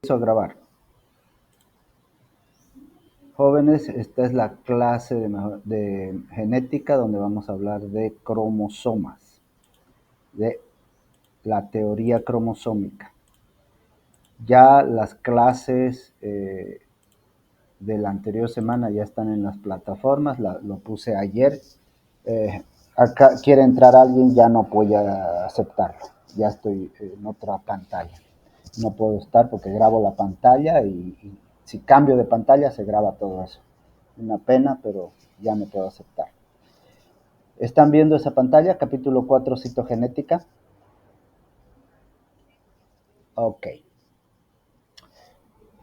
A grabar. Jóvenes, esta es la clase de genética donde vamos a hablar de cromosomas, de la teoría cromosómica. Ya las clases de la anterior semana ya están en las plataformas, lo puse ayer. Acá quiere entrar alguien, ya no voy a aceptarlo. Ya estoy en otra pantalla. No puedo estar porque grabo la pantalla y si cambio de pantalla se graba todo eso. Una pena, pero ya no puedo aceptar. ¿Están viendo esa pantalla? Capítulo 4, citogenética. Ok.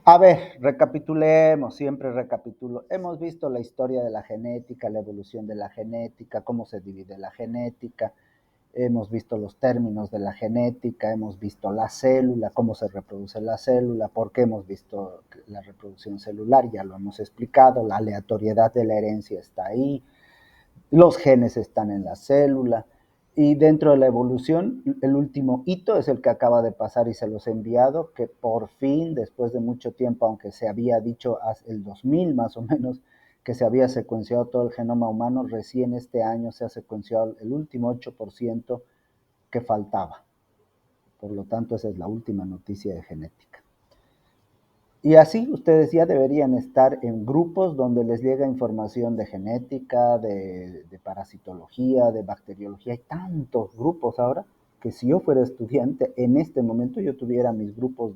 A ver, recapitulemos, siempre recapitulo. Hemos visto la historia de la genética, la evolución de la genética, cómo se divide la genética, hemos visto los términos de la genética, hemos visto la célula, cómo se reproduce la célula, por qué hemos visto la reproducción celular, ya lo hemos explicado, la aleatoriedad de la herencia está ahí, los genes están en la célula, y dentro de la evolución, el último hito es el que acaba de pasar y se los he enviado, que por fin, después de mucho tiempo, aunque se había dicho el 2000 más o menos, que se había secuenciado todo el genoma humano, recién este año se ha secuenciado el último 8% que faltaba. Por lo tanto, esa es la última noticia de genética. Y así ustedes ya deberían estar en grupos donde les llega información de genética, de parasitología, de bacteriología. Hay tantos grupos ahora que si yo fuera estudiante, en este momento yo tuviera mis grupos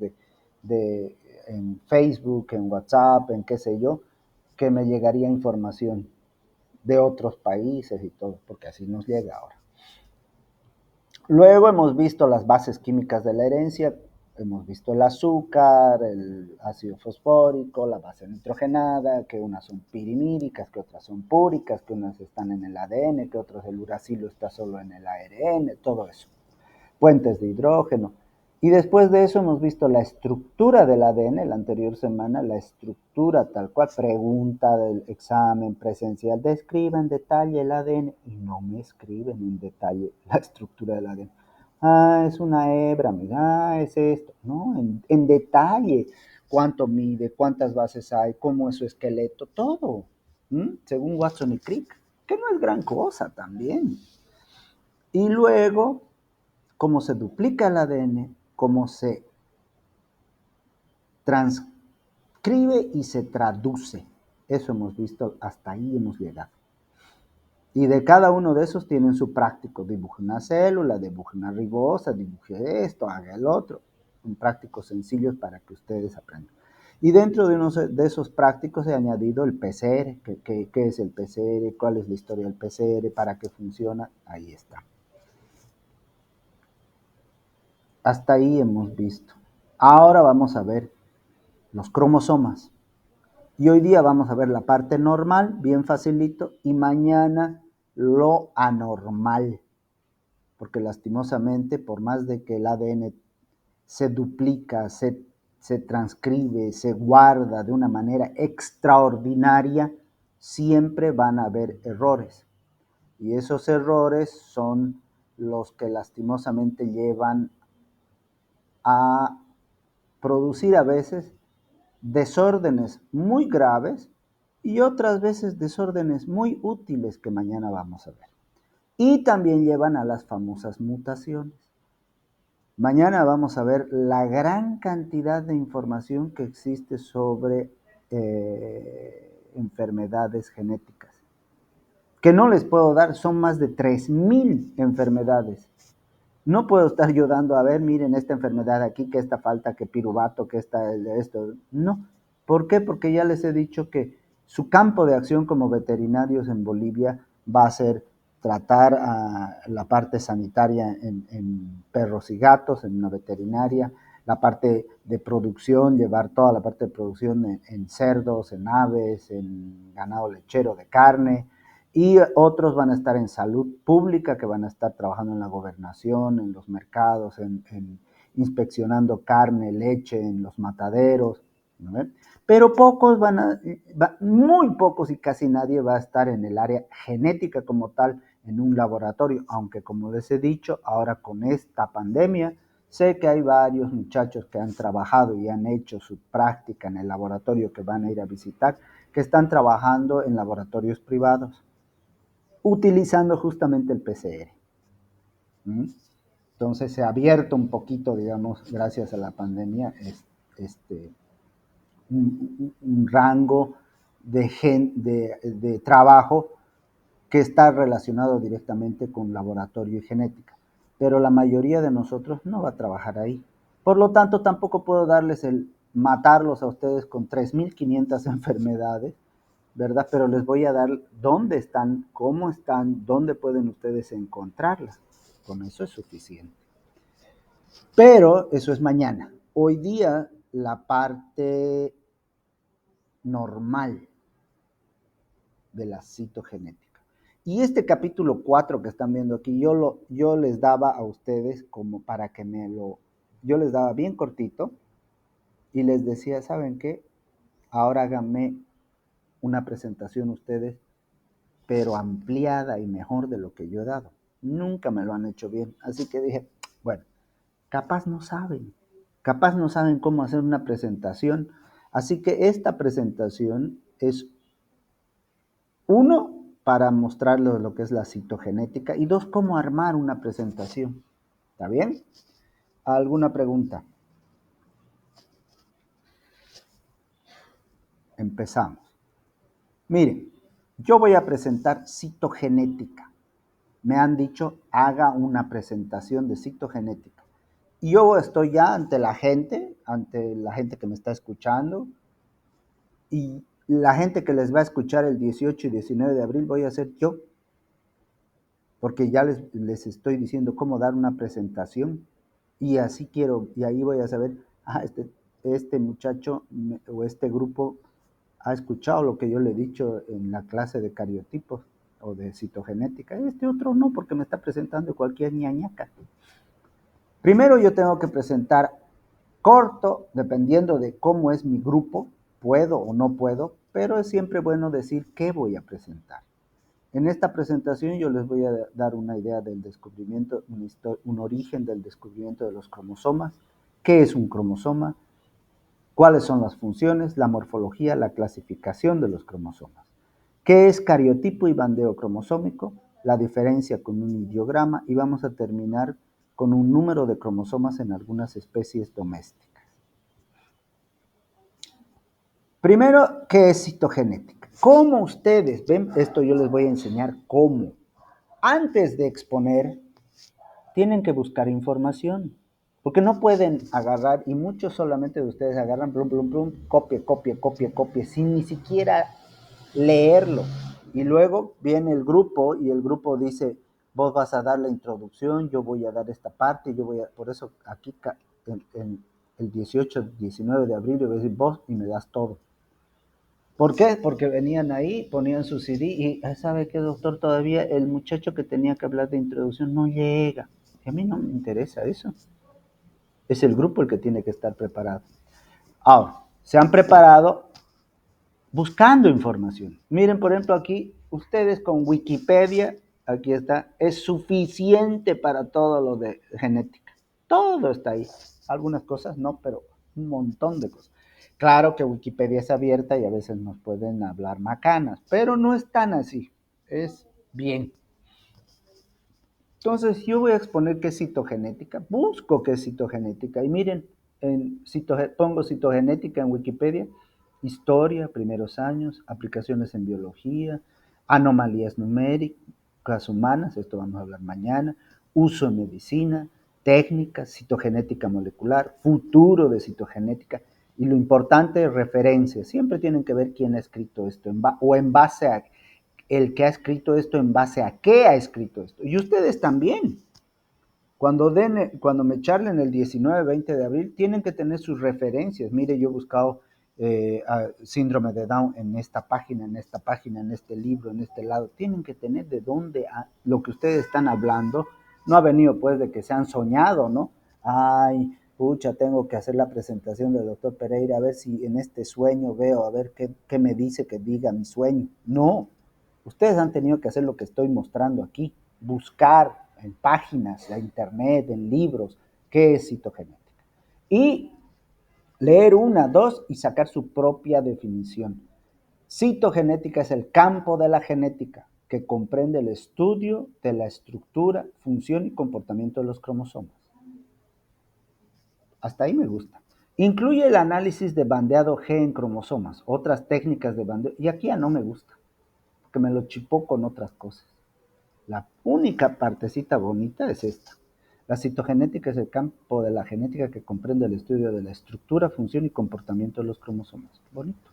en Facebook, en WhatsApp, en qué sé yo, que me llegaría información de otros países y todo, porque así nos llega ahora. Luego hemos visto las bases químicas de la herencia, hemos visto el azúcar, el ácido fosfórico, la base nitrogenada, que unas son pirimídicas, que otras son púricas, que unas están en el ADN, que otras el uracilo está solo en el ARN, todo eso. Puentes de hidrógeno. Y después de eso hemos visto la estructura del ADN, la anterior semana, la estructura tal cual, pregunta del examen presencial, describa en detalle el ADN, y no me escriben en detalle la estructura del ADN. Ah, es una hebra, mira, es esto, ¿no? En detalle, cuánto mide, cuántas bases hay, cómo es su esqueleto, todo, según Watson y Crick, que no es gran cosa también. Y luego cómo se duplica el ADN, cómo se transcribe y se traduce. Eso hemos visto, hasta ahí hemos llegado. Y de cada uno de esos tienen su práctico. Dibuje una célula, dibuje una ribosa, dibuje esto, haga el otro. Son prácticos sencillos para que ustedes aprendan. Y dentro de uno de esos prácticos he añadido el PCR. ¿Qué es el PCR? ¿Cuál es la historia del PCR? ¿Para qué funciona? Ahí está. Hasta ahí hemos visto. Ahora vamos a ver los cromosomas. Y hoy día vamos a ver la parte normal, bien facilito, y mañana lo anormal. Porque lastimosamente, por más de que el ADN se duplica, se transcribe, se guarda de una manera extraordinaria, siempre van a haber errores. Y esos errores son los que lastimosamente llevan a producir a veces desórdenes muy graves y otras veces desórdenes muy útiles que mañana vamos a ver. Y también llevan a las famosas mutaciones. Mañana vamos a ver la gran cantidad de información que existe sobre enfermedades genéticas. Que no les puedo dar, son más de 3,000 enfermedades. No puedo estar yo dando, a ver, miren esta enfermedad aquí, que esta falta, que piruvato, que esto. No. ¿Por qué? Porque ya les he dicho que su campo de acción como veterinarios en Bolivia va a ser tratar a la parte sanitaria en perros y gatos, en una veterinaria, la parte de producción, llevar toda la parte de producción en cerdos, en aves, en ganado lechero de carne, y otros van a estar en salud pública, que van a estar trabajando en la gobernación, en los mercados, inspeccionando carne, leche, en los mataderos, ¿no? Pero pocos muy pocos y casi nadie va a estar en el área genética como tal, en un laboratorio, aunque como les he dicho, ahora con esta pandemia Sé que hay varios muchachos que han trabajado y han hecho su práctica en el laboratorio que van a ir a visitar, que están trabajando en laboratorios privados, utilizando justamente el PCR. ¿Mm? Entonces se ha abierto un poquito, digamos, gracias a la pandemia, este, un rango de trabajo que está relacionado directamente con laboratorio y genética. Pero la mayoría de nosotros no va a trabajar ahí. Por lo tanto, tampoco puedo darles el matarlos a ustedes con 3.500 enfermedades, ¿verdad? Pero les voy a dar dónde están, cómo están, dónde pueden ustedes encontrarlas. Con eso es suficiente. Pero eso es mañana. Hoy día la parte normal de la citogenética. Y este capítulo 4 que están viendo aquí, yo les daba a ustedes como para que yo les daba bien cortito y les decía, ¿saben qué? Ahora háganme una presentación ustedes, pero ampliada y mejor de lo que yo he dado. Nunca me lo han hecho bien. Así que dije, bueno, capaz no saben cómo hacer una presentación. Así que esta presentación es uno, para mostrarles lo que es la citogenética y dos, cómo armar una presentación. ¿Está bien? ¿Alguna pregunta? Empezamos. Miren, yo voy a presentar citogenética. Me han dicho, haga una presentación de citogenética. Y yo estoy ya ante la gente que me está escuchando, y la gente que les va a escuchar el 18 y 19 de abril voy a ser yo, porque ya les estoy diciendo cómo dar una presentación y así quiero, y ahí voy a saber, este muchacho o este grupo ha escuchado lo que yo le he dicho en la clase de cariotipos o de citogenética, este otro no, porque me está presentando cualquier ñañaca. Primero yo tengo que presentar corto, dependiendo de cómo es mi grupo, puedo o no puedo, pero es siempre bueno decir qué voy a presentar. En esta presentación yo les voy a dar una idea del descubrimiento, un origen del descubrimiento de los cromosomas, qué es un cromosoma, cuáles son las funciones, la morfología, la clasificación de los cromosomas, qué es cariotipo y bandeo cromosómico, la diferencia con un ideograma y vamos a terminar con un número de cromosomas en algunas especies domésticas. Primero, ¿qué es citogenética? ¿Cómo ustedes ven? Esto yo les voy a enseñar cómo. Antes de exponer, tienen que buscar información, porque no pueden agarrar, y muchos solamente de ustedes agarran, plum, plum, plum, copia, sin ni siquiera leerlo. Y luego viene el grupo y el grupo dice, vos vas a dar la introducción, yo voy a dar esta parte, por eso aquí en el 18, 19 de abril yo voy a decir vos y me das todo. ¿Por qué? Porque venían ahí, ponían su CD y, ¿sabe qué, doctor? Todavía el muchacho que tenía que hablar de introducción no llega. Y a mí no me interesa eso. Es el grupo el que tiene que estar preparado. Ahora, se han preparado buscando información. Miren, por ejemplo, aquí, ustedes con Wikipedia, aquí está, es suficiente para todo lo de genética. Todo está ahí. Algunas cosas no, pero un montón de cosas. Claro que Wikipedia es abierta y a veces nos pueden hablar macanas, pero no es tan así. Es bien. Entonces, yo voy a exponer qué es citogenética, busco qué es citogenética y miren, pongo citogenética en Wikipedia, historia, primeros años, aplicaciones en biología, anomalías numéricas humanas, esto vamos a hablar mañana, uso en medicina, técnicas, citogenética molecular, futuro de citogenética y lo importante, referencias. Siempre tienen que ver quién ha escrito esto o en base a el que ha escrito esto en base a qué ha escrito esto. Y ustedes también. Cuando me charlen el 19, 20 de abril, tienen que tener sus referencias. Mire, yo he buscado síndrome de Down en esta página, en este libro, en este lado. Tienen que tener de dónde lo que ustedes están hablando. No ha venido pues de que se han soñado, ¿no? Ay, pucha, tengo que hacer la presentación del doctor Pereira, a ver si en este sueño veo, a ver qué me dice que diga mi sueño. No, ustedes han tenido que hacer lo que estoy mostrando aquí, buscar en páginas, en internet, en libros, qué es citogenética. Y leer una, dos y sacar su propia definición. Citogenética es el campo de la genética que comprende el estudio de la estructura, función y comportamiento de los cromosomas. Hasta ahí me gusta. Incluye el análisis de bandeado G en cromosomas, otras técnicas de bandeo, y aquí ya no me gusta, porque me lo chipó con otras cosas. La única partecita bonita es esta. La citogenética es el campo de la genética que comprende el estudio de la estructura, función y comportamiento de los cromosomas. Bonito.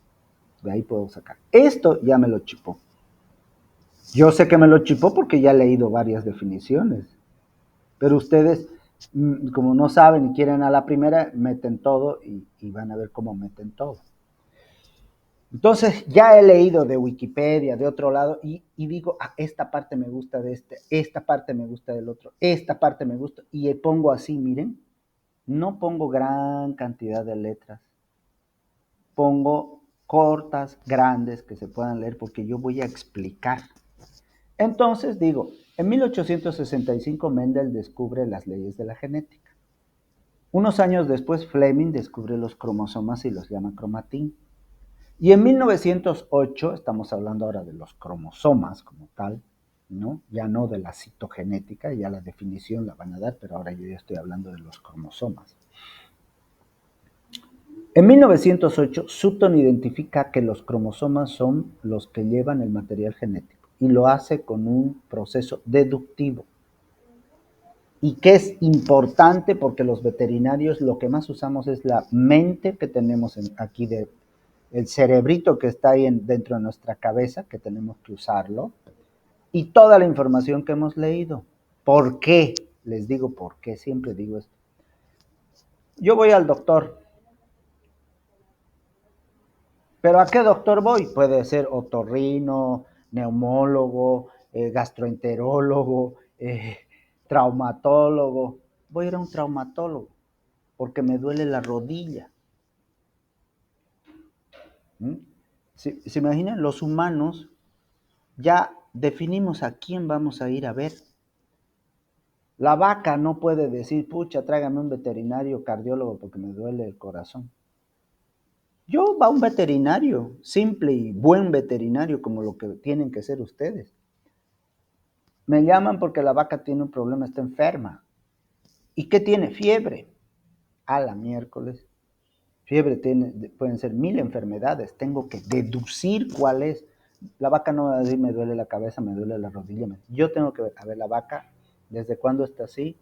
De ahí puedo sacar. Esto ya me lo chipó. Yo sé que me lo chipó porque ya he leído varias definiciones. Pero ustedes, como no saben y quieren a la primera, meten todo y van a ver cómo meten todo. Entonces, ya he leído de Wikipedia, de otro lado, y digo, esta parte me gusta de este, esta parte me gusta del otro, esta parte me gusta, y pongo así, miren, no pongo gran cantidad de letras, pongo cortas, grandes, que se puedan leer, porque yo voy a explicar. Entonces, digo, en 1865 Mendel descubre las leyes de la genética. Unos años después, Fleming descubre los cromosomas y los llama cromatín. Y en 1908, estamos hablando ahora de los cromosomas como tal, ¿no? Ya no de la citogenética, ya la definición la van a dar, pero ahora yo ya estoy hablando de los cromosomas. En 1908, Sutton identifica que los cromosomas son los que llevan el material genético y lo hace con un proceso deductivo. Y que es importante porque los veterinarios lo que más usamos es la mente que tenemos aquí el cerebrito que está ahí dentro de nuestra cabeza, que tenemos que usarlo, y toda la información que hemos leído. ¿Por qué? Les digo por qué, siempre digo esto. Yo voy al doctor, pero ¿a qué doctor voy? Puede ser otorrino, neumólogo, gastroenterólogo, traumatólogo. Voy a ir a un traumatólogo porque me duele la rodilla. ¿Se imaginan? Los humanos ya definimos a quién vamos a ir a ver. La vaca no puede decir, pucha, tráigame un veterinario cardiólogo porque me duele el corazón. Yo va a un veterinario, simple y buen veterinario como lo que tienen que ser ustedes. Me llaman porque la vaca tiene un problema, está enferma. ¿Y qué tiene? Fiebre. A la miércoles. Fiebre pueden ser 1000 enfermedades. Tengo que deducir cuál es. La vaca no va a decir, me duele la cabeza, me duele la rodilla. Yo tengo que ver, a ver, la vaca, ¿desde cuándo está así?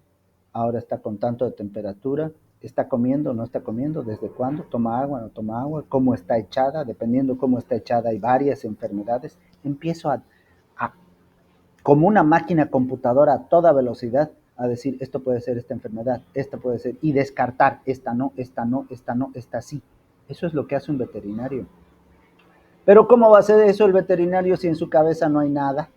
Ahora está con tanto de temperatura. ¿Está comiendo o no está comiendo? ¿Desde cuándo? ¿Toma agua o no toma agua? ¿Cómo está echada? Dependiendo cómo está echada, hay varias enfermedades. Empiezo como una máquina computadora a toda velocidad, a decir, esto puede ser esta enfermedad, esta puede ser, y descartar, esta no, esta no, esta no, esta sí. Eso es lo que hace un veterinario. Pero ¿cómo va a hacer eso el veterinario si en su cabeza no hay nada?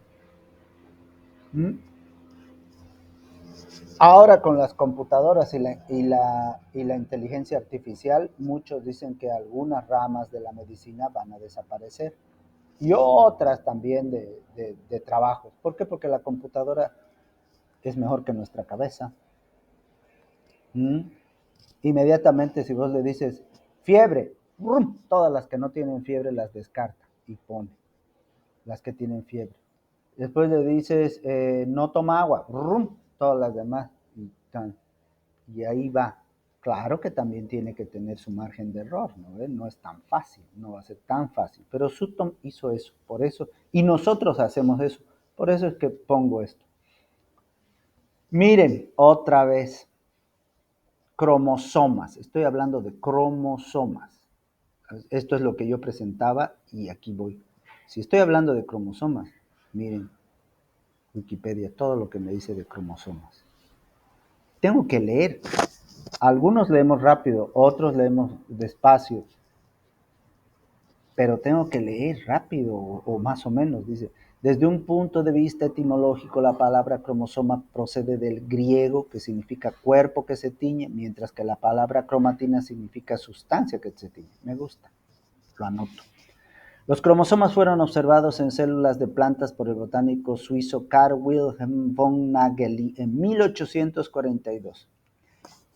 Ahora con las computadoras y la inteligencia artificial, muchos dicen que algunas ramas de la medicina van a desaparecer y otras también de trabajos. ¿Por qué? Porque la computadora es mejor que nuestra cabeza. Inmediatamente si vos le dices fiebre, todas las que no tienen fiebre las descarta y pone las que tienen fiebre. Después le dices no toma agua, todas las demás y ahí va. Claro que también tiene que tener su margen de error, ¿no? No es tan fácil, no va a ser tan fácil. Pero Sutton hizo eso, por eso, y nosotros hacemos eso. Por eso es que pongo esto. Miren, otra vez, cromosomas. Estoy hablando de cromosomas. Esto es lo que yo presentaba y aquí voy. Si estoy hablando de cromosomas, miren, Wikipedia, todo lo que me dice de cromosomas. Tengo que leer. Algunos leemos rápido, otros leemos despacio, pero tengo que leer rápido o más o menos, dice. Desde un punto de vista etimológico, la palabra cromosoma procede del griego, que significa cuerpo que se tiñe, mientras que la palabra cromatina significa sustancia que se tiñe. Me gusta, lo anoto. Los cromosomas fueron observados en células de plantas por el botánico suizo Carl Wilhelm von Nageli en 1842.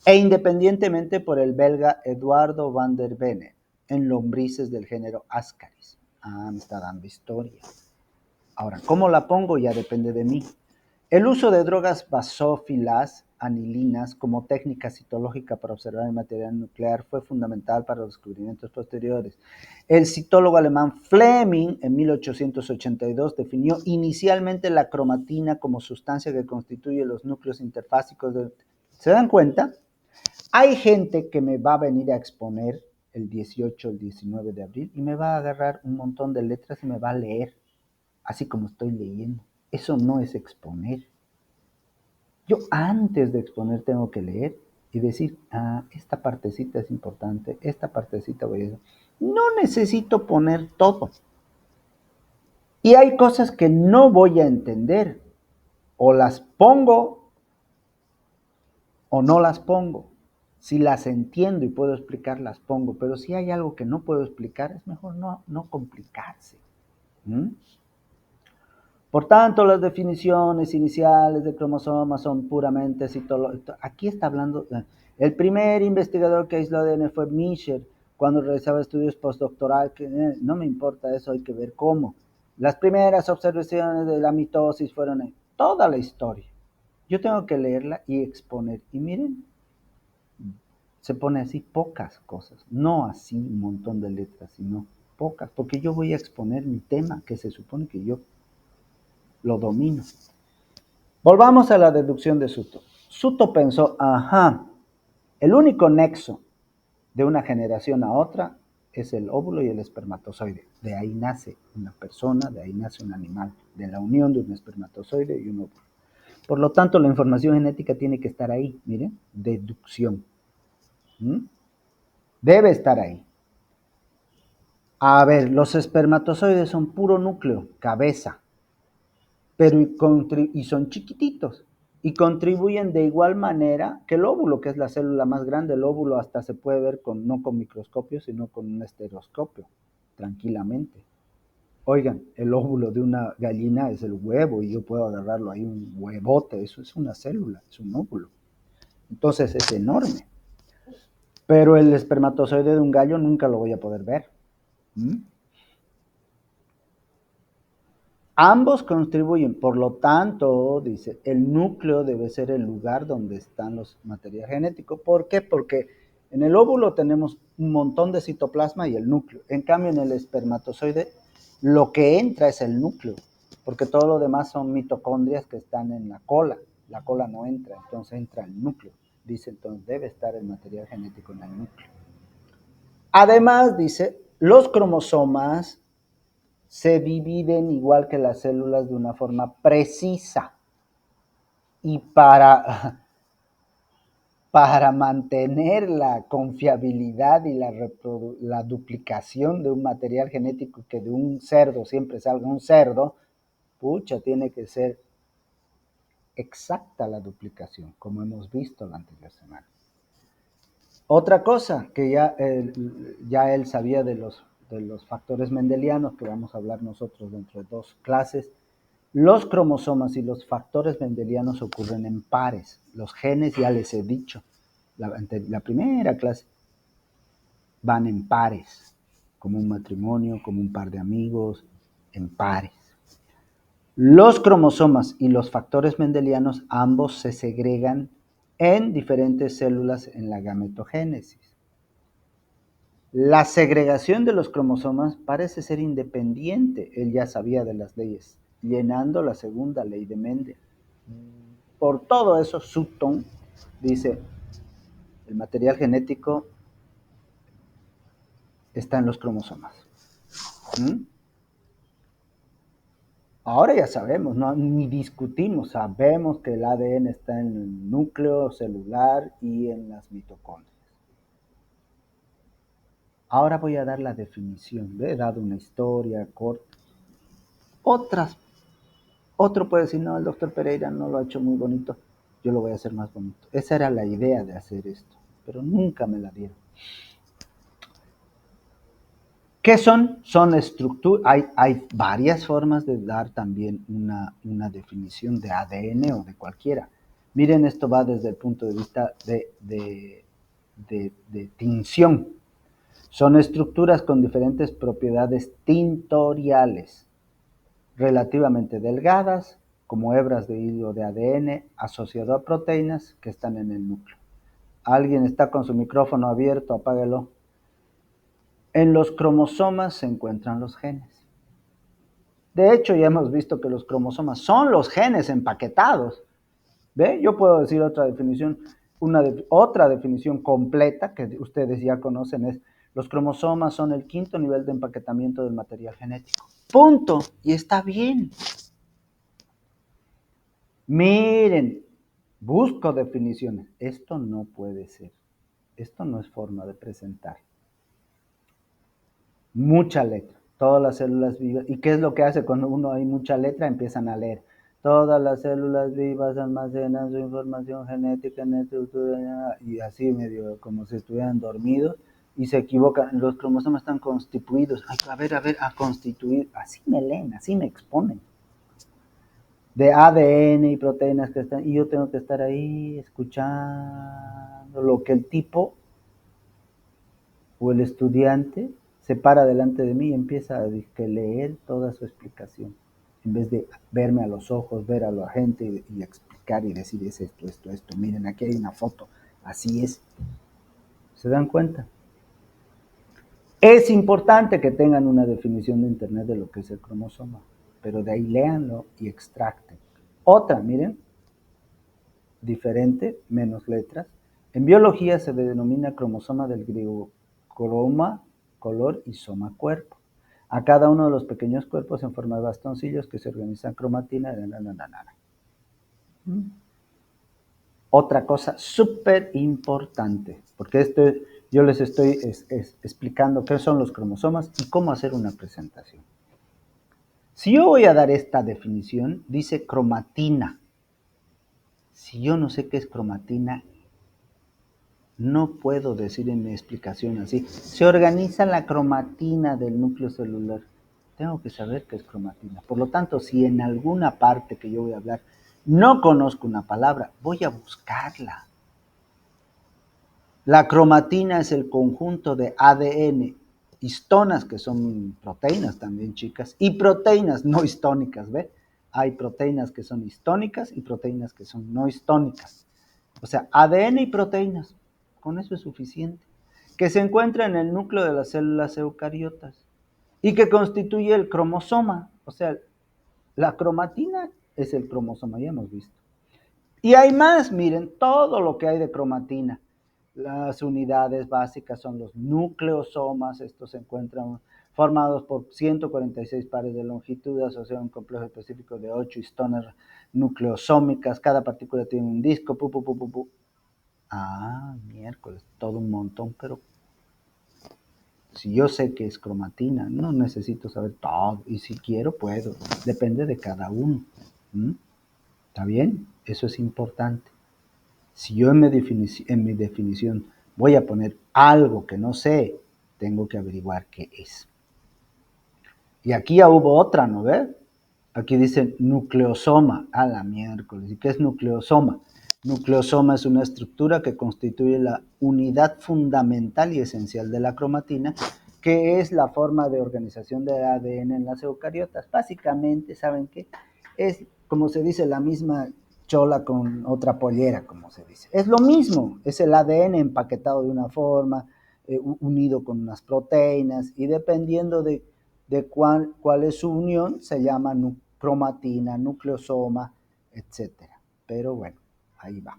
e independientemente por el belga Eduardo van der Venne en lombrices del género Ascaris. Ah, me está dando historia. Ahora, ¿cómo la pongo? Ya depende de mí. El uso de drogas basófilas, anilinas, como técnica citológica para observar el material nuclear fue fundamental para los descubrimientos posteriores. El citólogo alemán Fleming, en 1882, definió inicialmente la cromatina como sustancia que constituye los núcleos interfásicos. ¿Se dan cuenta? Hay gente que me va a venir a exponer el 18, el 19 de abril y me va a agarrar un montón de letras y me va a leer, así como estoy leyendo. Eso no es exponer. Yo antes de exponer tengo que leer y decir, ah, esta partecita es importante, esta partecita voy a decir. No necesito poner todo. Y hay cosas que no voy a entender. O las pongo o no las pongo. Si las entiendo y puedo explicar, las pongo. Pero si hay algo que no puedo explicar, es mejor no complicarse. ¿Mm? Por tanto, las definiciones iniciales de cromosomas son puramente citológicas. Aquí está hablando, el primer investigador que aisló ADN fue Mischer, cuando realizaba estudios postdoctorales, que no me importa eso, hay que ver cómo. Las primeras observaciones de la mitosis fueron en toda la historia. Yo tengo que leerla y exponer. Y miren, se pone así pocas cosas, no así un montón de letras, sino pocas, porque yo voy a exponer mi tema, que se supone que yo lo domino. Volvamos a la deducción de Sutto. Sutto pensó, ajá, el único nexo de una generación a otra es el óvulo y el espermatozoide. De ahí nace una persona, de ahí nace un animal, de la unión de un espermatozoide y un óvulo. Por lo tanto, la información genética tiene que estar ahí, miren, deducción. ¿Mm? Debe estar ahí. A ver, los espermatozoides son puro núcleo, cabeza, pero y son chiquititos y contribuyen de igual manera que el óvulo, que es la célula más grande. El óvulo hasta se puede ver no con microscopio, sino con un estereoscopio, tranquilamente. Oigan, el óvulo de una gallina es el huevo y yo puedo agarrarlo ahí, un huevote, eso es una célula, es un óvulo. Entonces es enorme. Pero el espermatozoide de un gallo nunca lo voy a poder ver. ¿Mm? Ambos contribuyen, por lo tanto, dice, el núcleo debe ser el lugar donde están los materiales genéticos. ¿Por qué? Porque en el óvulo tenemos un montón de citoplasma y el núcleo. En cambio, en el espermatozoide, lo que entra es el núcleo, porque todo lo demás son mitocondrias que están en la cola. La cola no entra, entonces entra el núcleo. Dice, entonces debe estar el material genético en el núcleo. Además, dice, los cromosomas se dividen igual que las células de una forma precisa. Y para mantener la confiabilidad y la duplicación de un material genético, que de un cerdo siempre salga un cerdo, pucha, tiene que ser exacta la duplicación, como hemos visto la anterior semana. Otra cosa que ya él sabía de los factores mendelianos, que vamos a hablar nosotros dentro de 2 clases. Los cromosomas y los factores mendelianos ocurren en pares. Los genes, ya les he dicho, la primera clase, van en pares, como un matrimonio, como un par de amigos, en pares. Los cromosomas y los factores mendelianos ambos se segregan en diferentes células en la gametogénesis. La segregación de los cromosomas parece ser independiente, él ya sabía de las leyes, llenando la segunda ley de Mendel. Por todo eso, Sutton dice, el material genético está en los cromosomas. ¿Mm? Ahora ya sabemos, ¿no? Ni discutimos, sabemos que el ADN está en el núcleo celular y en las mitocondrias. Ahora voy a dar la definición. Le he dado una historia corta. Otro puede decir, no, el doctor Pereira no lo ha hecho muy bonito, yo lo voy a hacer más bonito. Esa era la idea de hacer esto, pero nunca me la dieron. ¿Qué son? Son estructuras, hay varias formas de dar también una definición de ADN o de cualquiera. Miren, esto va desde el punto de vista de tinción. Son estructuras con diferentes propiedades tintoriales, relativamente delgadas, como hebras de hilo de ADN asociado a proteínas que están en el núcleo. Alguien está con su micrófono abierto, apáguelo. En los cromosomas se encuentran los genes. De hecho, ya hemos visto que los cromosomas son los genes empaquetados. ¿Ve? Yo puedo decir otra definición, otra definición completa que ustedes ya conocen es: los cromosomas son el quinto nivel de empaquetamiento del material genético. Punto. Y está bien. Miren, busco definiciones. Esto no puede ser. Esto no es forma de presentar. Mucha letra. Todas las células vivas. ¿Y qué es lo que hace cuando uno hay mucha letra? Empiezan a leer. Todas las células vivas almacenan su información genética en estructura, y así medio como si estuvieran dormidos y se equivocan. Los cromosomas están constituidos. Ay, a constituir. Así me leen, así me exponen. De ADN y proteínas que están, y yo tengo que estar ahí escuchando lo que el tipo o el estudiante se para delante de mí y empieza a leer toda su explicación, en vez de verme a los ojos, ver a la gente y explicar y decir: es esto, miren, aquí hay una foto, así es. ¿Se dan cuenta? Es importante que tengan una definición de internet de lo que es el cromosoma, pero de ahí léanlo y extracten. Otra, miren, diferente, menos letras. En biología se denomina cromosoma del griego croma, color, y soma, cuerpo. A cada uno de los pequeños cuerpos en forma de bastoncillos que se organizan cromatina. Otra cosa súper importante, porque yo les estoy explicando qué son los cromosomas y cómo hacer una presentación. Si yo voy a dar esta definición, dice cromatina. Si yo no sé qué es cromatina, no puedo decir en mi explicación así: se organiza la cromatina del núcleo celular. Tengo que saber qué es cromatina. Por lo tanto, si en alguna parte que yo voy a hablar no conozco una palabra, voy a buscarla. La cromatina es el conjunto de ADN, histonas, que son proteínas también, chicas, y proteínas no histónicas, ¿ve? Hay proteínas que son histónicas y proteínas que son no histónicas. O sea, ADN y proteínas, con eso es suficiente. Que se encuentra en el núcleo de las células eucariotas y que constituye el cromosoma. O sea, la cromatina es el cromosoma, ya hemos visto. Y hay más, miren, todo lo que hay de cromatina. Las unidades básicas son los nucleosomas. Estos se encuentran formados por 146 pares de longitud asociados a un complejo específico de 8 histonas nucleosómicas. Cada partícula tiene un disco. Miércoles, todo un montón, pero si yo sé que es cromatina, no necesito saber todo, y si quiero puedo, depende de cada uno. ¿Está bien? Eso es importante. Si yo en mi definición voy a poner algo que no sé, tengo que averiguar qué es. Y aquí ya hubo otra, ¿no ves? Aquí dice nucleosoma. A la miércoles. ¿Y qué es nucleosoma? Nucleosoma es una estructura que constituye la unidad fundamental y esencial de la cromatina, que es la forma de organización del ADN en las eucariotas. Básicamente, ¿saben qué? Es, como se dice, la misma chola con otra pollera, como se dice. Es lo mismo, es el ADN empaquetado de una forma, unido con unas proteínas, y dependiendo de cuál es su unión, se llama cromatina, nucleosoma, etcétera. Pero bueno, ahí va.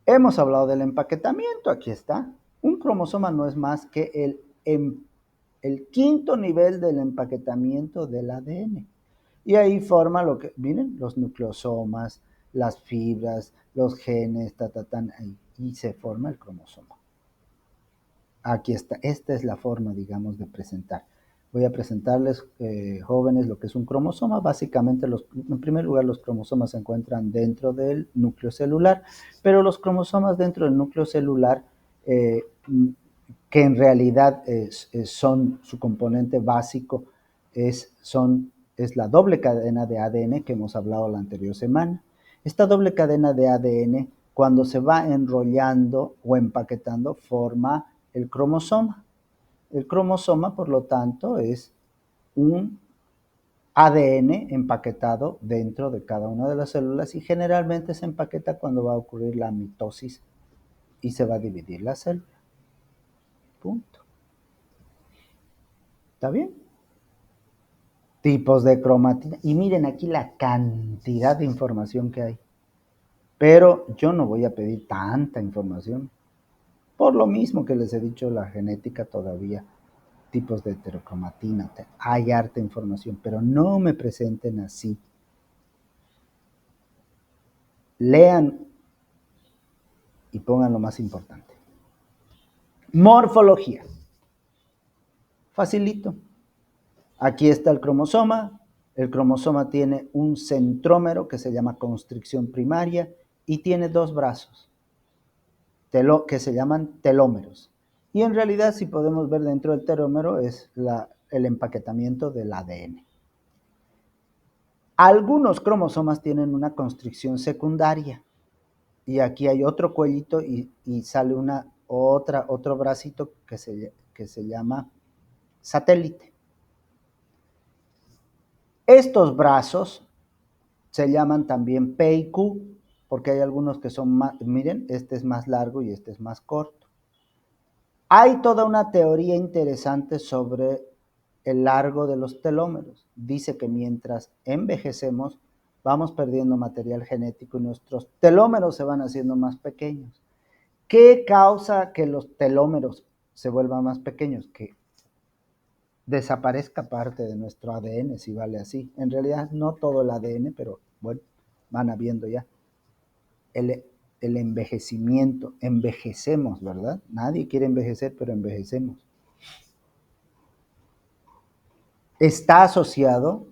Hemos hablado del empaquetamiento, aquí está. Un cromosoma no es más que el quinto nivel del empaquetamiento del ADN. Y ahí forma lo que, miren, los nucleosomas, las fibras, los genes, y se forma el cromosoma. Aquí está, esta es la forma, digamos, de presentar. Voy a presentarles, jóvenes, lo que es un cromosoma. Básicamente, en primer lugar, los cromosomas se encuentran dentro del núcleo celular, pero los cromosomas dentro del núcleo celular, que en realidad son su componente básico, es la doble cadena de ADN que hemos hablado la anterior semana. Esta doble cadena de ADN, cuando se va enrollando o empaquetando, forma el cromosoma. El cromosoma, por lo tanto, es un ADN empaquetado dentro de cada una de las células y generalmente se empaqueta cuando va a ocurrir la mitosis y se va a dividir la célula. Punto. ¿Está bien? Tipos de cromatina. Y miren aquí la cantidad de información que hay. Pero yo no voy a pedir tanta información. Por lo mismo que les he dicho, la genética todavía, tipos de heterocromatina, hay harta información, pero no me presenten así. Lean y pongan lo más importante. Morfología. Facilito. Aquí está el cromosoma. El cromosoma tiene un centrómero que se llama constricción primaria y tiene dos brazos que se llaman telómeros. Y en realidad, si podemos ver dentro del telómero, es el empaquetamiento del ADN. Algunos cromosomas tienen una constricción secundaria. Y aquí hay otro cuellito y sale otro bracito que se llama satélite. Estos brazos se llaman también P y Q, porque hay algunos que son más, miren, este es más largo y este es más corto. Hay toda una teoría interesante sobre el largo de los telómeros. Dice que mientras envejecemos, vamos perdiendo material genético y nuestros telómeros se van haciendo más pequeños. ¿Qué causa que los telómeros se vuelvan más pequeños? Que desaparezca parte de nuestro ADN, si vale así. En realidad no todo el ADN, pero bueno, van habiendo ya. El envejecimiento, envejecemos, ¿verdad? Nadie quiere envejecer, pero envejecemos. Está asociado,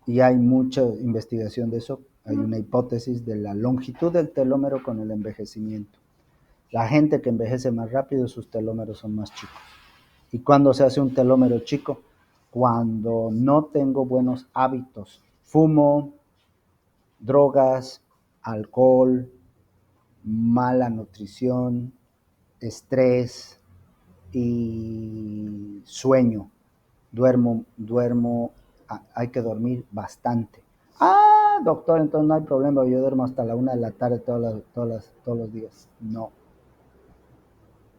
y hay mucha investigación de eso, hay una hipótesis de la longitud del telómero con el envejecimiento. La gente que envejece más rápido, sus telómeros son más chicos. ¿Y cuándo se hace un telómero chico? Cuando no tengo buenos hábitos. Fumo, drogas, alcohol, mala nutrición, estrés y sueño. Duermo, hay que dormir bastante. Ah, doctor, entonces no hay problema, yo duermo hasta la 1 de la tarde todos los días. No.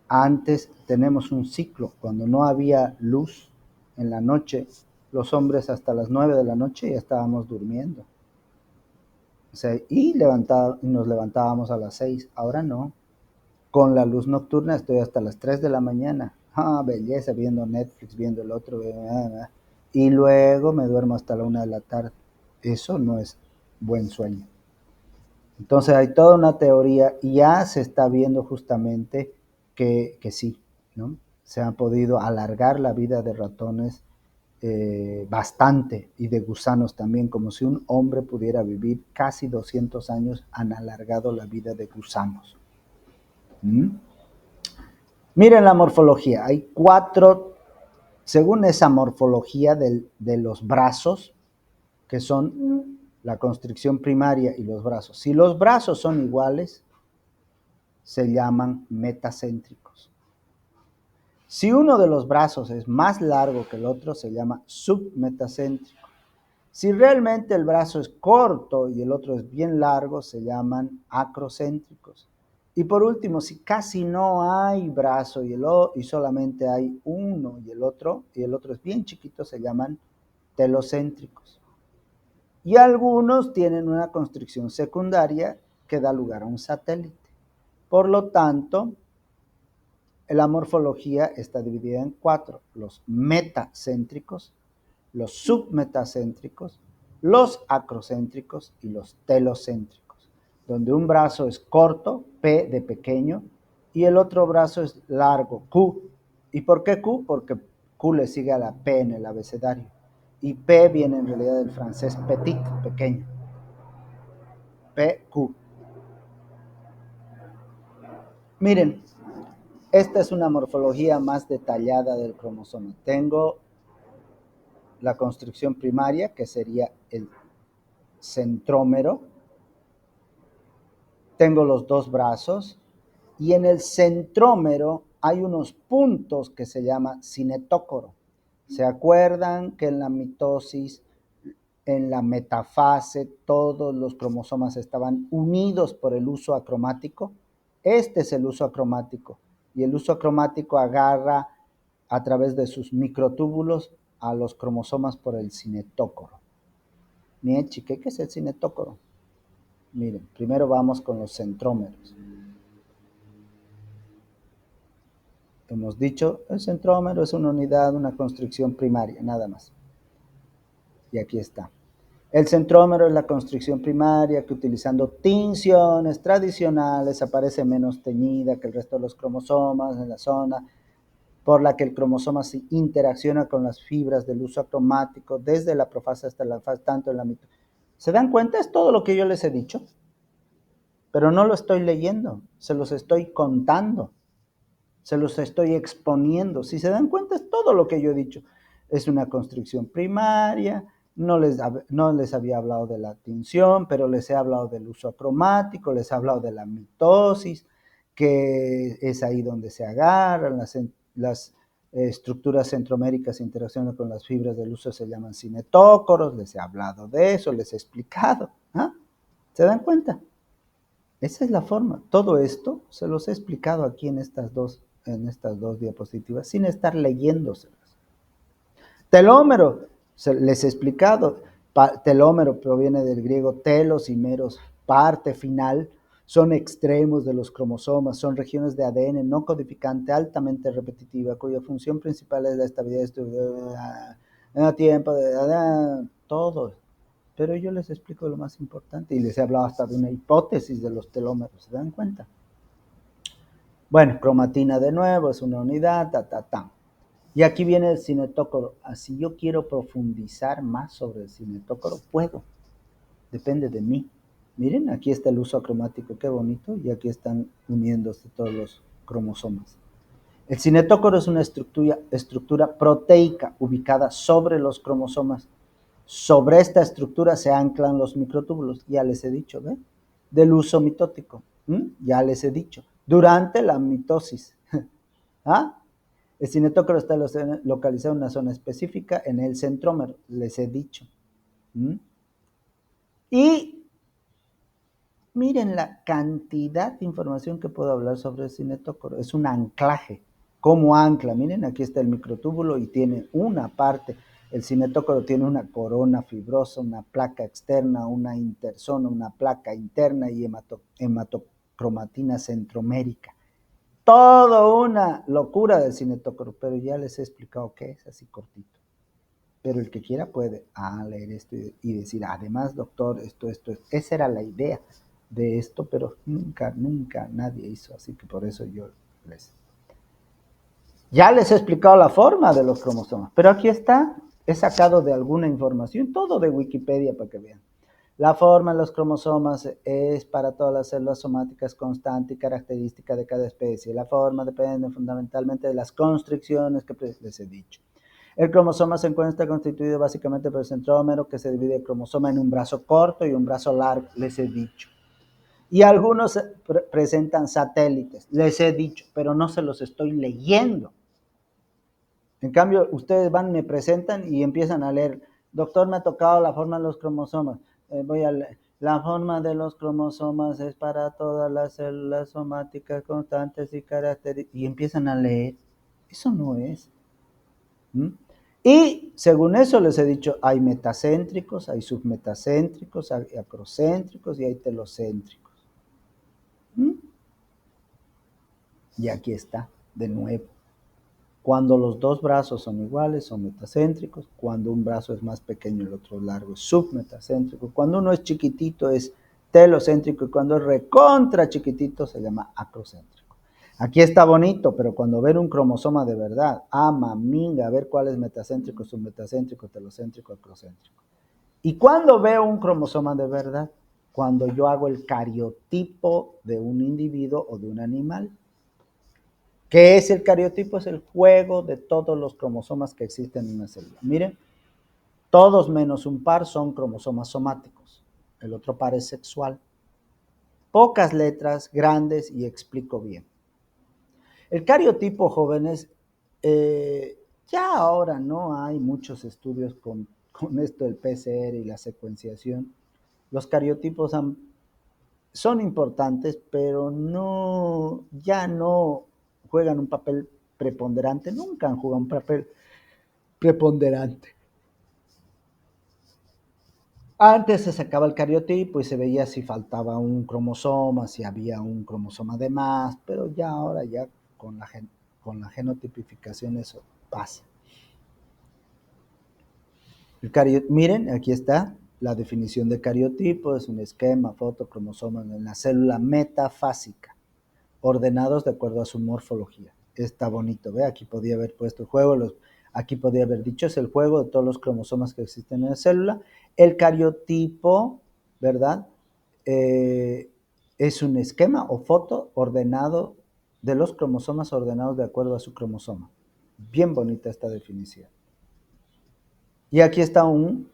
Antes tenemos un ciclo, cuando no había luz en la noche, los hombres hasta las 9 de la noche ya estábamos durmiendo. O sea, nos levantábamos a las 6, ahora no. Con la luz nocturna estoy hasta las 3 de la mañana. Ah, belleza, viendo Netflix, viendo el otro. Y luego me duermo hasta la 1 de la tarde. Eso no es buen sueño. Entonces hay toda una teoría y ya se está viendo justamente que sí, ¿no? Se ha podido alargar la vida de ratones bastante y de gusanos también, como si un hombre pudiera vivir casi 200 años, han alargado la vida de gusanos. ¿Mm? Miren la morfología, hay 4, según esa morfología de los brazos, que son la constricción primaria y los brazos. Si los brazos son iguales, se llaman metacéntricos. Si uno de los brazos es más largo que el otro, se llama submetacéntrico. Si realmente el brazo es corto y el otro es bien largo, se llaman acrocéntricos. Y por último, si casi no hay brazo y solamente hay uno y el otro es bien chiquito, se llaman telocéntricos. Y algunos tienen una constricción secundaria que da lugar a un satélite. Por lo tanto, la morfología está dividida en 4, los metacéntricos, los submetacéntricos, los acrocéntricos y los telocéntricos, donde un brazo es corto, P de pequeño, y el otro brazo es largo, Q. ¿Y por qué Q? Porque Q le sigue a la P en el abecedario. Y P viene en realidad del francés petit, pequeño. PQ. Miren, esta es una morfología más detallada del cromosoma. Tengo la constricción primaria, que sería el centrómero, tengo los dos brazos y en el centrómero hay unos puntos que se llama cinetócoro. ¿Se acuerdan que en la mitosis, en la metafase, todos los cromosomas estaban unidos por el uso acromático? Este es el uso acromático. Y el uso acromático agarra a través de sus microtúbulos a los cromosomas por el cinetócoro. Miren, chique, ¿qué es el cinetócoro? Miren, primero vamos con los centrómeros. Hemos dicho, el centrómero es una unidad, una constricción primaria, nada más. Y aquí está. El centrómero es la constricción primaria que utilizando tinciones tradicionales aparece menos teñida que el resto de los cromosomas en la zona por la que el cromosoma se interacciona con las fibras del uso acromático desde la profase hasta la fase, tanto en la mitad. ¿Se dan cuenta? Es todo lo que yo les he dicho, pero no lo estoy leyendo, se los estoy contando, se los estoy exponiendo. Si se dan cuenta, es todo lo que yo he dicho. Es una constricción primaria, no les había hablado de la tinción, pero les he hablado del uso acromático, les he hablado de la mitosis, que es ahí donde se agarran las estructuras centroméricas interaccionan con las fibras del uso, se llaman cinetócoros, les he hablado de eso, les he explicado. ¿Ah? ¿Se dan cuenta? Esa es la forma. Todo esto se los he explicado aquí en estas dos diapositivas sin estar leyéndoselas. Telómero, les he explicado. Telómero proviene del griego telos y meros, parte final. Son extremos de los cromosomas, son regiones de ADN no codificante altamente repetitiva, cuya función principal es la estabilidad de tiempo, todo. Pero yo les explico lo más importante y les he hablado hasta de una hipótesis de los telómeros, ¿se dan cuenta? Bueno, cromatina de nuevo, es una unidad, Y aquí viene el cinetócoro. Si yo quiero profundizar más sobre el cinetócoro, puedo. Depende de mí. Miren, aquí está el uso acromático, qué bonito, y aquí están uniéndose todos los cromosomas. El cinetócoro es una estructura proteica ubicada sobre los cromosomas. Sobre esta estructura se anclan los microtúbulos, ya les he dicho, ¿ve? Del uso mitótico, ya les he dicho. Durante la mitosis. ¿Ah? El cinetócoro está localizado en una zona específica en el centrómero, les he dicho. Y miren la cantidad de información que puedo hablar sobre el cinetócoro. Es un anclaje. ¿Cómo ancla? Miren, aquí está el microtúbulo y tiene una parte. El cinetócoro tiene una corona fibrosa, una placa externa, una interzona, una placa interna y hematocromatina centromérica. Todo una locura del cinetócoro, pero ya les he explicado qué es, así cortito. Pero el que quiera puede leer esto y decir, además, doctor, esto. Esa era la idea de esto, pero nunca nadie hizo, así que por eso yo ya les he explicado la forma de los cromosomas, pero aquí está, he sacado de alguna información, todo de Wikipedia para que vean. La forma de los cromosomas es para todas las células somáticas constante y característica de cada especie. La forma depende fundamentalmente de las constricciones que les he dicho. El cromosoma se encuentra constituido básicamente por el centrómero, que se divide el cromosoma en un brazo corto y un brazo largo, les he dicho. Y algunos presentan satélites, les he dicho, pero no se los estoy leyendo. En cambio, ustedes van, me presentan y empiezan a leer, doctor, me ha tocado la forma de los cromosomas. Voy a leer. La forma de los cromosomas es para todas las células somáticas constantes y características. Y empiezan a leer. Eso no es. Y según eso les he dicho, hay metacéntricos, hay submetacéntricos, hay acrocéntricos y hay telocéntricos. Y aquí está, de nuevo. Cuando los dos brazos son iguales, son metacéntricos. Cuando un brazo es más pequeño, el otro largo, es submetacéntrico. Cuando uno es chiquitito, es telocéntrico. Y cuando es recontra chiquitito, se llama acrocéntrico. Aquí está bonito, pero cuando ver un cromosoma de verdad, maminga, a ver cuál es metacéntrico, submetacéntrico, telocéntrico, acrocéntrico. ¿Y cuando veo un cromosoma de verdad? Cuando yo hago el cariotipo de un individuo o de un animal. ¿Qué es el cariotipo? Es el juego de todos los cromosomas que existen en una célula. Miren, todos menos un par son cromosomas somáticos. El otro par es sexual. pocas letras, grandes y explico bien. El cariotipo, jóvenes, ya ahora no hay muchos estudios con esto del PCR y la secuenciación. Los cariotipos son importantes, pero no, ya no juegan un papel preponderante, nunca han jugado un papel preponderante. Antes se sacaba el cariotipo y se veía si faltaba un cromosoma, si había un cromosoma de más, pero ya ahora ya con la genotipificación eso pasa. Miren, aquí está la definición de cariotipo, es un esquema, foto, cromosomas en la célula metafásica, ordenados de acuerdo a su morfología. Está bonito, ¿ve? Aquí podía haber puesto el juego, aquí podía haber dicho, es el juego de todos los cromosomas que existen en la célula. El cariotipo, ¿verdad? Es un esquema o foto ordenado de los cromosomas ordenados de acuerdo a su cromosoma. Bien bonita esta definición. Y aquí está un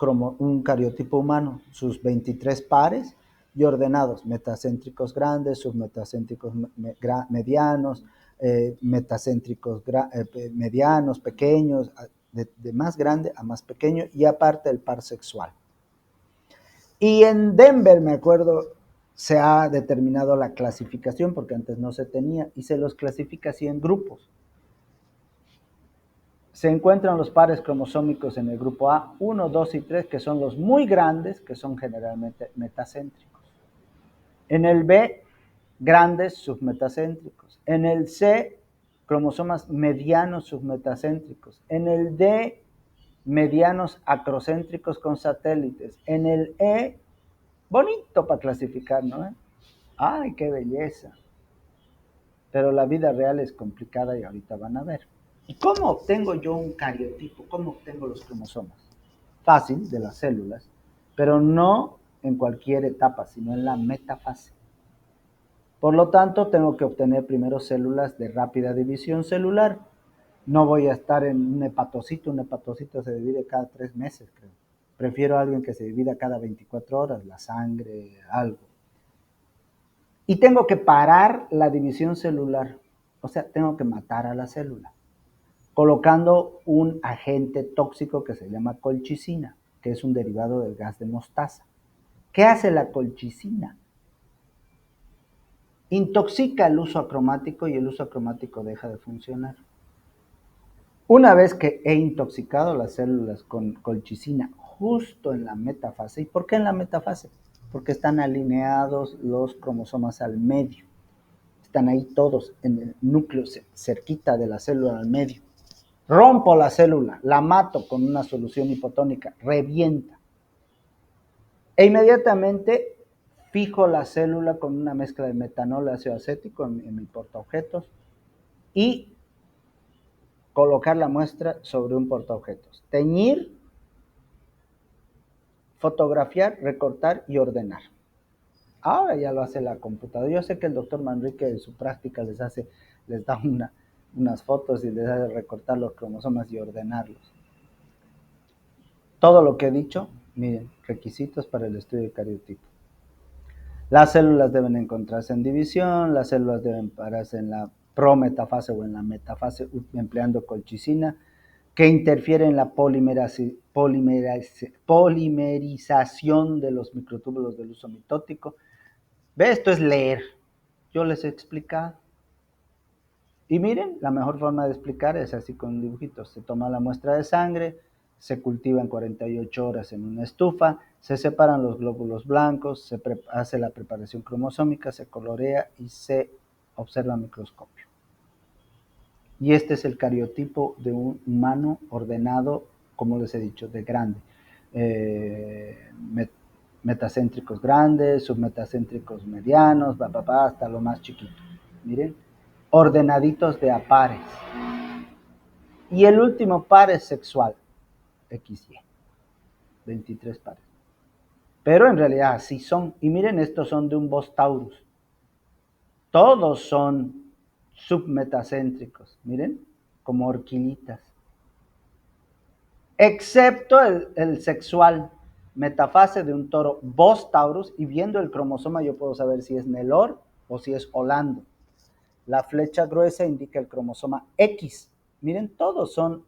cariotipo humano, sus 23 pares y ordenados, metacéntricos grandes, submetacéntricos medianos, metacéntricos medianos, pequeños, de más grande a más pequeño, y aparte el par sexual. Y en Denver, me acuerdo, se ha determinado la clasificación, porque antes no se tenía, y se los clasifica así en grupos. Se encuentran los pares cromosómicos en el grupo A, 1, 2 y 3, que son los muy grandes, que son generalmente metacéntricos. En el B, grandes submetacéntricos. En el C, cromosomas medianos submetacéntricos. En el D, medianos acrocéntricos con satélites. En el E, bonito para clasificar, ¿no? ¡Ay, qué belleza! Pero la vida real es complicada y ahorita van a ver. ¿Y cómo obtengo yo un cariotipo? ¿Cómo obtengo los cromosomas? Fácil, de las células, pero no en cualquier etapa, sino en la metafase. Por lo tanto, tengo que obtener primero células de rápida división celular. No voy a estar en un hepatocito se divide cada 3 meses, creo. Prefiero a alguien que se divida cada 24 horas, la sangre, algo. Y tengo que parar la división celular, o sea, tengo que matar a la célula, colocando un agente tóxico que se llama colchicina, que es un derivado del gas de mostaza. ¿Qué hace la colchicina? Intoxica el uso acromático y el uso acromático deja de funcionar. Una vez que he intoxicado las células con colchicina justo en la metafase, ¿y por qué en la metafase? Porque están alineados los cromosomas al medio. Están ahí todos en el núcleo, cerquita de la célula al medio. Rompo la célula, la mato con una solución hipotónica, revienta. E inmediatamente fijo la célula con una mezcla de metanol y ácido acético en mi portaobjetos y colocar la muestra sobre un portaobjetos. Teñir, fotografiar, recortar y ordenar. Ahora ya lo hace la computadora. Yo sé que el doctor Manrique en su práctica les da unas fotos y les hace recortar los cromosomas y ordenarlos. Todo lo que he dicho, miren, requisitos para el estudio de cariotipo. Las células deben encontrarse en división, las células deben pararse en la prometafase o en la metafase empleando colchicina, que interfiere en la polimerización de los microtúbulos del uso mitótico. ¿Ve? Esto es leer. Yo les he explicado. Y miren, la mejor forma de explicar es así con dibujitos. Se toma la muestra de sangre, se cultiva en 48 horas en una estufa, se separan los glóbulos blancos, se hace la preparación cromosómica, se colorea y se observa a microscopio. Y este es el cariotipo de un humano ordenado, como les he dicho, de grande. Metacéntricos grandes, submetacéntricos medianos, hasta lo más chiquito. Miren, ordenaditos de a pares. Y el último par es sexual, XY, 23 pares. Pero en realidad así son. Y miren, estos son de un Bos taurus. Todos son submetacéntricos, miren, como horquillitas. Excepto el sexual. metafase de un toro Bos taurus, y viendo el cromosoma yo puedo saber si es Nelor o si es Holando. La flecha gruesa indica el cromosoma X. Miren, todos son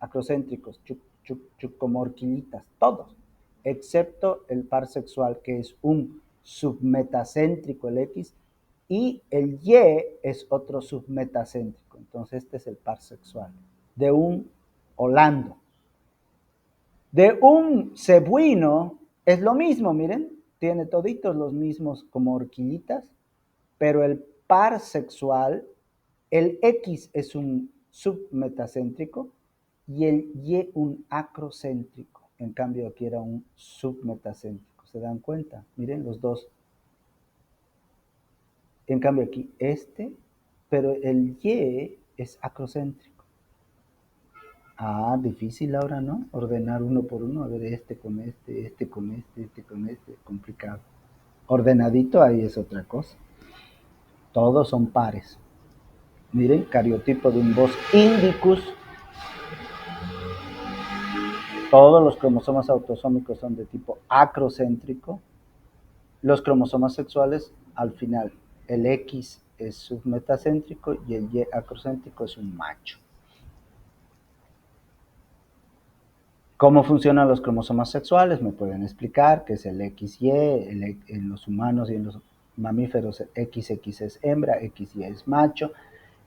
acrocéntricos, como horquillitas, todos, excepto el par sexual, que es un submetacéntrico, el X, y el Y es otro submetacéntrico. Entonces este es el par sexual de un Holando. De un cebuino es lo mismo, miren, tiene toditos los mismos como horquillitas, pero el par sexual, el X es un submetacéntrico y el Y un acrocéntrico. En cambio aquí era un submetacéntrico. ¿Se dan cuenta? Miren los dos. En cambio aquí pero el Y es acrocéntrico. Difícil ahora, ¿no? Ordenar uno por uno, a ver, este con este con este con este, complicado. Ordenadito ahí es otra cosa. Todos son pares. Miren, cariotipo de un Bos indicus. Todos los cromosomas autosómicos son de tipo acrocéntrico. Los cromosomas sexuales, al final, el X es submetacéntrico y el Y acrocéntrico es un macho. ¿Cómo funcionan los cromosomas sexuales? Me pueden explicar que es el XY, en los humanos y en los mamíferos XX es hembra, XY es macho.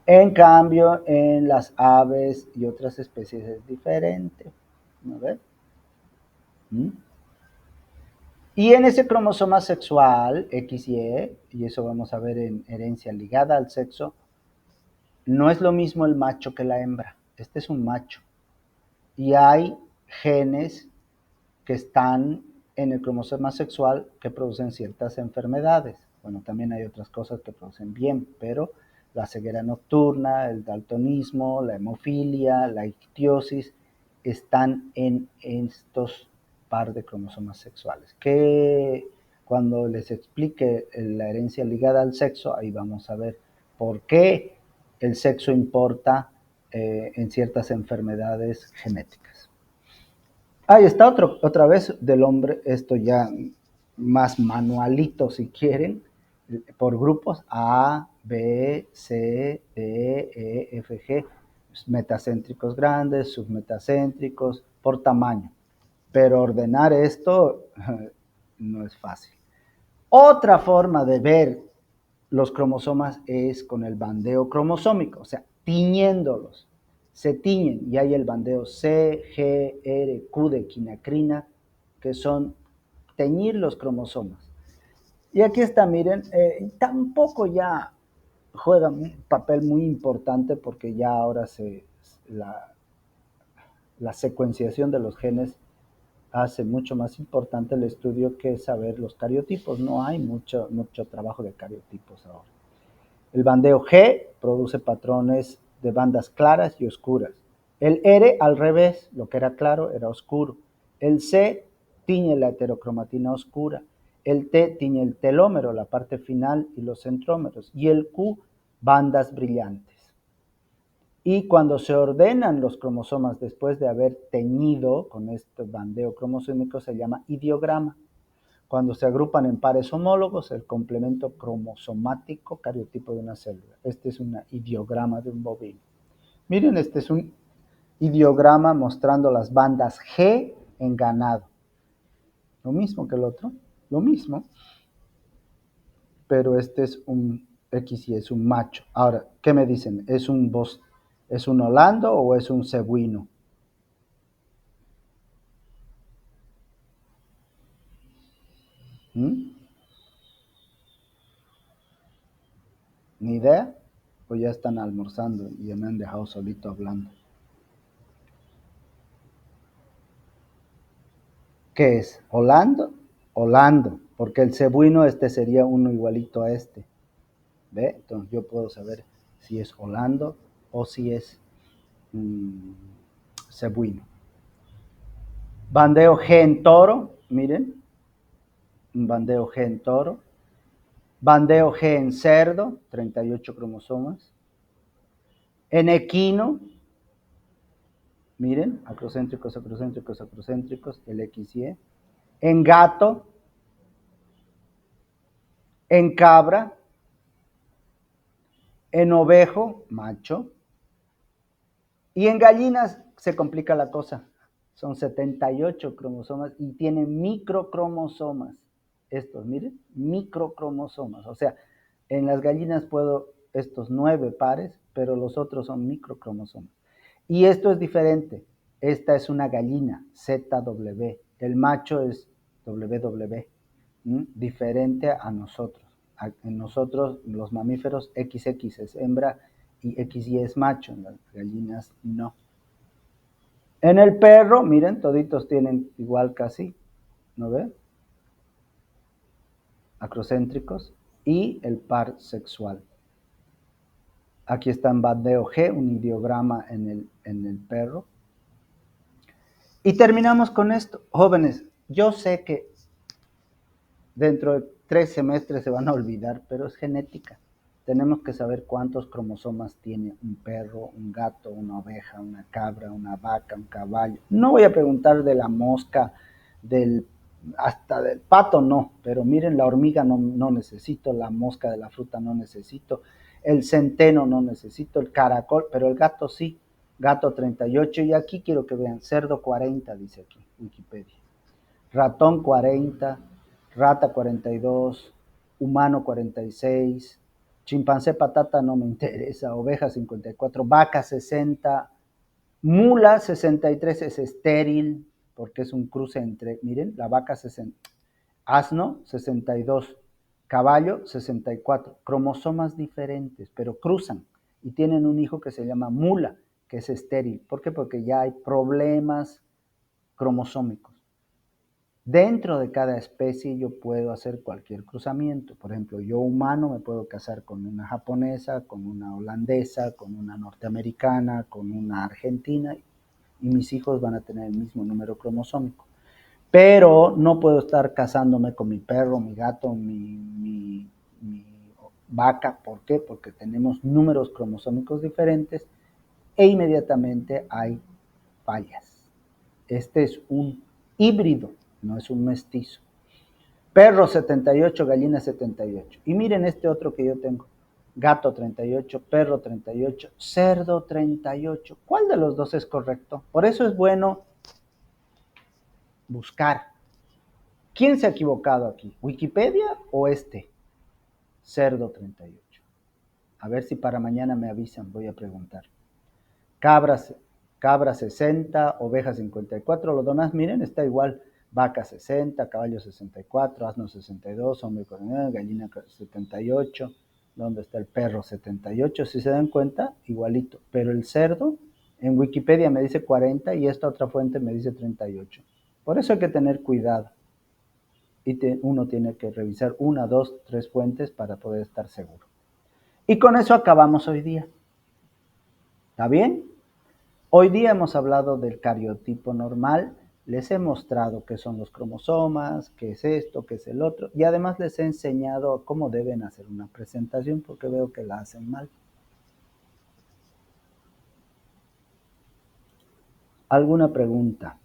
En cambio, en las aves y otras especies es diferente. ¿No ves? Y en ese cromosoma sexual, XY, y eso vamos a ver en herencia ligada al sexo, no es lo mismo el macho que la hembra. Este es un macho. Y hay genes que están en el cromosoma sexual que producen ciertas enfermedades. Bueno, también hay otras cosas que producen bien, pero la ceguera nocturna, el daltonismo, la hemofilia, la ictiosis, están en estos par de cromosomas sexuales. Que cuando les explique la herencia ligada al sexo, ahí vamos a ver por qué el sexo importa en ciertas enfermedades genéticas. Ahí está otra vez del hombre, esto ya más manualito si quieren, por grupos A, B, C, D, E, F, G, metacéntricos grandes, submetacéntricos, por tamaño. Pero ordenar esto no es fácil. Otra forma de ver los cromosomas es con el bandeo cromosómico, o sea, tiñéndolos. Se tiñen y hay el bandeo C, G, R, Q de quinacrina, que son teñir los cromosomas. Y aquí está, miren, tampoco ya juega un papel muy importante porque ya ahora la secuenciación de los genes hace mucho más importante el estudio que saber los cariotipos. No hay mucho trabajo de cariotipos ahora. El bandeo G produce patrones de bandas claras y oscuras. El R al revés, lo que era claro era oscuro. El C tiñe la heterocromatina oscura. El T tiñe el telómero, la parte final y los centrómeros. Y el Q, bandas brillantes. Y cuando se ordenan los cromosomas después de haber teñido con este bandeo cromosómico se llama ideograma. Cuando se agrupan en pares homólogos, el complemento cromosomático cariotipo de una célula. Este es un ideograma de un bovino. Miren, este es un ideograma mostrando las bandas G en ganado. Lo mismo que el otro, lo mismo, pero este es un XY, es un macho. Ahora, ¿qué me dicen? ¿Es un holando o es un cebuino? ¿Mm? ¿Ni idea? O ya están almorzando y ya me han dejado solito hablando. ¿Qué es? ¿Holando? Holando, porque el cebuino este sería uno igualito a este. ¿Ve? Entonces yo puedo saber si es holando o si es cebuino. Bandeo G en toro, miren, un bandeo G en toro. Bandeo G en cerdo, 38 cromosomas. En equino, Miren, acrocéntricos, acrocéntricos, acrocéntricos, el XY. En gato, en cabra, en ovejo, macho, y en gallinas se complica la cosa. Son 78 cromosomas y tienen microcromosomas. Estos, miren, microcromosomas. O sea, en las gallinas puedo estos 9 pares, pero los otros son microcromosomas. Y esto es diferente. Esta es una gallina, ZW. El macho es WW. Diferente a nosotros. En nosotros, los mamíferos, XX es hembra y XY es macho. En las gallinas, no. En el perro, miren, toditos tienen igual casi, ¿no ven? Acrocéntricos y el par sexual. Aquí está en bandeo G, un ideograma en el perro. Y terminamos con esto. Jóvenes, yo sé que dentro de 3 semestres se van a olvidar, pero es genética. Tenemos que saber cuántos cromosomas tiene un perro, un gato, una oveja, una cabra, una vaca, un caballo. No voy a preguntar de la mosca, hasta del pato no, pero miren, la hormiga no necesito, la mosca de la fruta no necesito, el centeno no necesito, el caracol, pero el gato sí, gato 38, y aquí quiero que vean, cerdo 40, dice aquí, Wikipedia, ratón 40, rata 42, humano 46, chimpancé patata no me interesa, oveja 54, vaca 60, mula 63 es estéril, porque es un cruce entre, miren, la vaca 60, asno 62, caballo 64, cromosomas diferentes, pero cruzan y tienen un hijo que se llama mula, que es estéril. ¿Por qué? Porque ya hay problemas cromosómicos. Dentro de cada especie yo puedo hacer cualquier cruzamiento. Por ejemplo, yo humano me puedo casar con una japonesa, con una holandesa, con una norteamericana, con una argentina, y mis hijos van a tener el mismo número cromosómico. Pero no puedo estar casándome con mi perro, mi gato, mi vaca. ¿Por qué? Porque tenemos números cromosómicos diferentes e inmediatamente hay fallas. Este es un híbrido, no es un mestizo. Perro 78, gallina 78. Y miren este otro que yo tengo. Gato 38, perro 38, cerdo 38. ¿Cuál de los dos es correcto? Por eso es bueno buscar. ¿Quién se ha equivocado aquí? ¿Wikipedia o este? Cerdo 38. A ver si para mañana me avisan, voy a preguntar. Cabras, cabra 60, oveja 54, lo demás, miren, está igual. Vaca 60, caballo 64, asno 62, hombre 49, gallina 78. ¿Dónde está el perro? 78, si se dan cuenta, igualito. Pero el cerdo, en Wikipedia me dice 40 y esta otra fuente me dice 38. Por eso hay que tener cuidado. Y uno tiene que revisar 1, 2, 3 fuentes para poder estar seguro. Y con eso acabamos hoy día. ¿Está bien? Hoy día hemos hablado del cariotipo normal, les he mostrado qué son los cromosomas, qué es esto, qué es el otro, y además les he enseñado cómo deben hacer una presentación porque veo que la hacen mal. ¿Alguna pregunta?